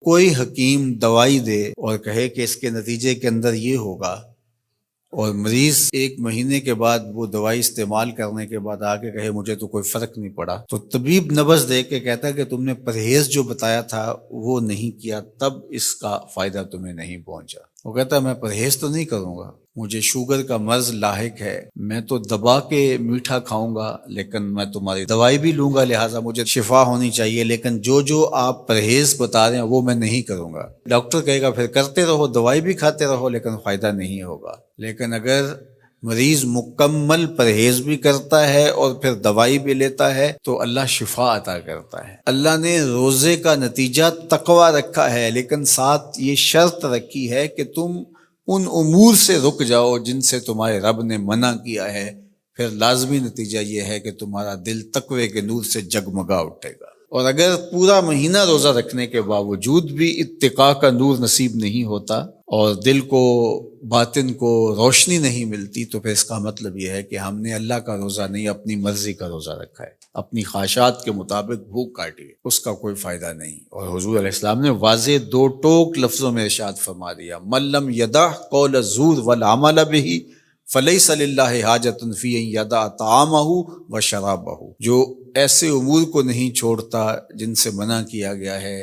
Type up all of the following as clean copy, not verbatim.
کوئی حکیم دوائی دے اور کہے کہ اس کے نتیجے کے اندر یہ ہوگا، اور مریض ایک مہینے کے بعد وہ دوائی استعمال کرنے کے بعد آ کے کہے مجھے تو کوئی فرق نہیں پڑا، تو طبیب نبض دے کے کہتا ہے کہ تم نے پرہیز جو بتایا تھا وہ نہیں کیا، تب اس کا فائدہ تمہیں نہیں پہنچا۔ وہ کہتا ہے میں پرہیز تو نہیں کروں گا، مجھے شوگر کا مرض لاحق ہے، میں تو دبا کے میٹھا کھاؤں گا لیکن میں تمہاری دوائی بھی لوں گا، لہٰذا مجھے شفا ہونی چاہیے، لیکن جو آپ پرہیز بتا رہے ہیں وہ میں نہیں کروں گا۔ ڈاکٹر کہے گا پھر کرتے رہو، دوائی بھی کھاتے رہو لیکن فائدہ نہیں ہوگا۔ لیکن اگر مریض مکمل پرہیز بھی کرتا ہے اور پھر دوائی بھی لیتا ہے تو اللہ شفا عطا کرتا ہے۔ اللہ نے روزے کا نتیجہ تقوی رکھا ہے، لیکن ساتھ یہ شرط رکھی ہے کہ تم ان امور سے رک جاؤ جن سے تمہارے رب نے منع کیا ہے، پھر لازمی نتیجہ یہ ہے کہ تمہارا دل تقوی کے نور سے جگمگا اٹھے گا۔ اور اگر پورا مہینہ روزہ رکھنے کے باوجود بھی اتقاء کا نور نصیب نہیں ہوتا اور دل کو باطن کو روشنی نہیں ملتی، تو پھر اس کا مطلب یہ ہے کہ ہم نے اللہ کا روزہ نہیں اپنی مرضی کا روزہ رکھا ہے، اپنی خواہشات کے مطابق بھوک کاٹی ہے، اس کا کوئی فائدہ نہیں۔ اور حضور علیہ السلام نے واضح دو ٹوک لفظوں میں ارشاد فرما دیا، من لم یدع قول الزور والعمل به فلیس للہ حاجۃ فی ان یدع طعامہ و شرابہ، جو ایسے امور کو نہیں چھوڑتا جن سے منع کیا گیا ہے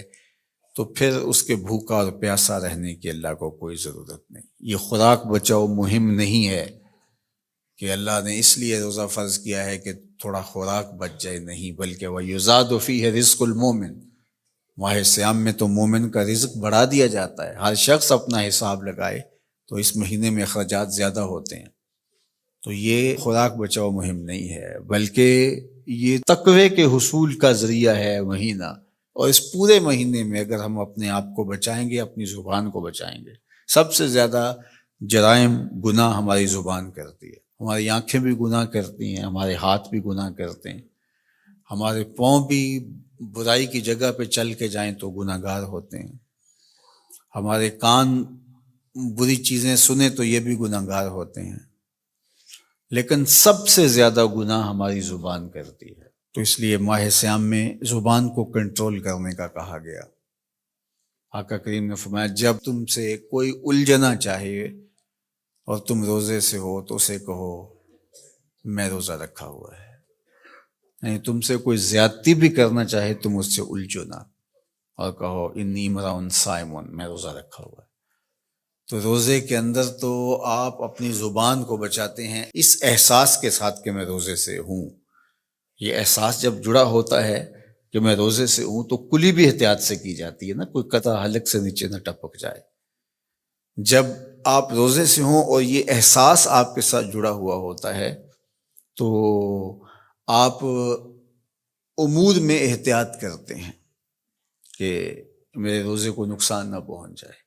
تو پھر اس کے بھوکا اور پیاسا رہنے کی اللہ کو کوئی ضرورت نہیں۔ یہ خوراک بچاؤ مہم نہیں ہے کہ اللہ نے اس لیے روزہ فرض کیا ہے کہ تھوڑا خوراک بچ جائے، نہیں، بلکہ وَيُزَادُ فِيهِ رِزْقُ الْمُؤْمِنِ، ماہ سیام میں تو مومن کا رزق بڑھا دیا جاتا ہے۔ ہر شخص اپنا حساب لگائے تو اس مہینے میں اخراجات زیادہ ہوتے ہیں، تو یہ خوراک بچاؤ مہم نہیں ہے، بلکہ یہ تقوی کے حصول کا ذریعہ ہے مہینہ۔ اور اس پورے مہینے میں اگر ہم اپنے آپ کو بچائیں گے، اپنی زبان کو بچائیں گے، سب سے زیادہ جرائم گناہ ہماری زبان کرتی ہے، ہماری آنکھیں بھی گناہ کرتی ہیں، ہمارے ہاتھ بھی گناہ کرتے ہیں، ہمارے پاؤں بھی برائی کی جگہ پہ چل کے جائیں تو گناہ گار ہوتے ہیں، ہمارے کان بری چیزیں سنیں تو یہ بھی گناہ گار ہوتے ہیں، لیکن سب سے زیادہ گناہ ہماری زبان کرتی ہے۔ تو اس لیے ماہ سیام میں زبان کو کنٹرول کرنے کا کہا گیا۔ آقا کریم نے فرمایا جب تم سے کوئی الجھنا چاہے اور تم روزے سے ہو تو اسے کہو میں روزہ رکھا ہوا ہے، یعنی تم سے کوئی زیادتی بھی کرنا چاہے تم اس سے الجھو نہ، اور کہو انی امرؤ صائم، میں روزہ رکھا ہوا ہے۔ تو روزے کے اندر تو آپ اپنی زبان کو بچاتے ہیں اس احساس کے ساتھ کہ میں روزے سے ہوں۔ یہ احساس جب جڑا ہوتا ہے کہ میں روزے سے ہوں تو کلی بھی احتیاط سے کی جاتی ہے نا، کوئی قطع حلق سے نیچے نہ ٹپک جائے۔ جب آپ روزے سے ہوں اور یہ احساس آپ کے ساتھ جڑا ہوا ہوتا ہے تو آپ امور میں احتیاط کرتے ہیں کہ میرے روزے کو نقصان نہ پہنچ جائے۔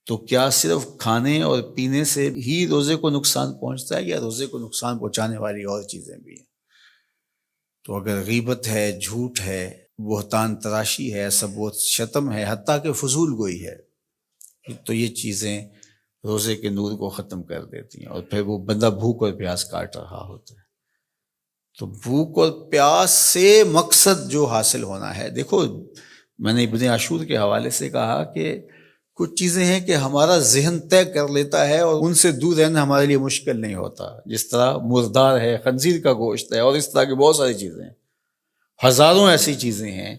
تو کیا صرف کھانے اور پینے سے ہی روزے کو نقصان پہنچتا ہے یا روزے کو نقصان پہنچانے والی اور چیزیں بھی ہیں؟ تو اگر غیبت ہے، جھوٹ ہے، بہتان تراشی ہے، سب و شتم ہے، حتیٰ کہ فضول گوئی ہے، تو یہ چیزیں روزے کے نور کو ختم کر دیتی ہیں، اور پھر وہ بندہ بھوک اور پیاس کاٹ رہا ہوتا ہے۔ تو بھوک اور پیاس سے مقصد جو حاصل ہونا ہے، دیکھو میں نے ابن عاشور کے حوالے سے کہا کہ کچھ چیزیں ہیں کہ ہمارا ذہن طے کر لیتا ہے اور ان سے دور رہنا ہمارے لیے مشکل نہیں ہوتا، جس طرح مردار ہے، خنزیر کا گوشت ہے، اور اس طرح کی بہت ساری چیزیں ہیں، ہزاروں ایسی چیزیں ہیں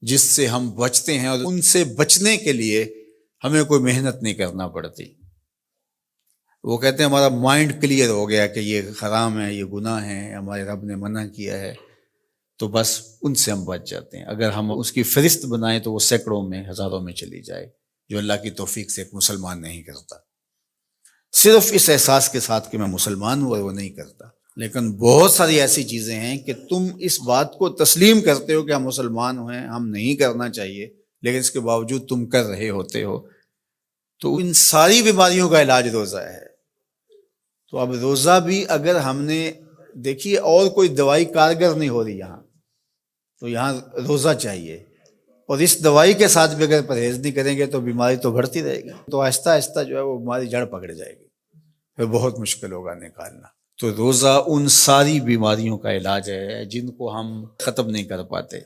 جس سے ہم بچتے ہیں، اور ان سے بچنے کے لیے ہمیں کوئی محنت نہیں کرنا پڑتی۔ وہ کہتے ہیں ہمارا مائنڈ کلیئر ہو گیا کہ یہ حرام ہے، یہ گناہ ہے، ہمارے رب نے منع کیا ہے، تو بس ان سے ہم بچ جاتے ہیں۔ اگر ہم اس کی فہرست بنائیں تو وہ سینکڑوں میں، ہزاروں میں چلی جائے، جو اللہ کی توفیق سے ایک مسلمان نہیں کرتا۔ صرف اس احساس کے ساتھ کہ میں مسلمان ہوں، وہ نہیں کرتا۔ لیکن بہت ساری ایسی چیزیں ہیں کہ تم اس بات کو تسلیم کرتے ہو کہ ہم مسلمان ہیں، ہم نہیں کرنا چاہیے، لیکن اس کے باوجود تم کر رہے ہوتے ہو، تو ان ساری بیماریوں کا علاج روزہ ہے۔ تو اب روزہ بھی اگر ہم نے دیکھیے اور کوئی دوائی کارگر نہیں ہو رہی یہاں، تو یہاں روزہ چاہیے، اور اس دوائی کے ساتھ بھی اگر پرہیز نہیں کریں گے تو بیماری تو بڑھتی رہے گی، تو آہستہ آہستہ جو ہے وہ بیماری جڑ پکڑ جائے گی، پھر بہت مشکل ہوگا نکالنا۔ تو روزہ ان ساری بیماریوں کا علاج ہے جن کو ہم ختم نہیں کر پاتے۔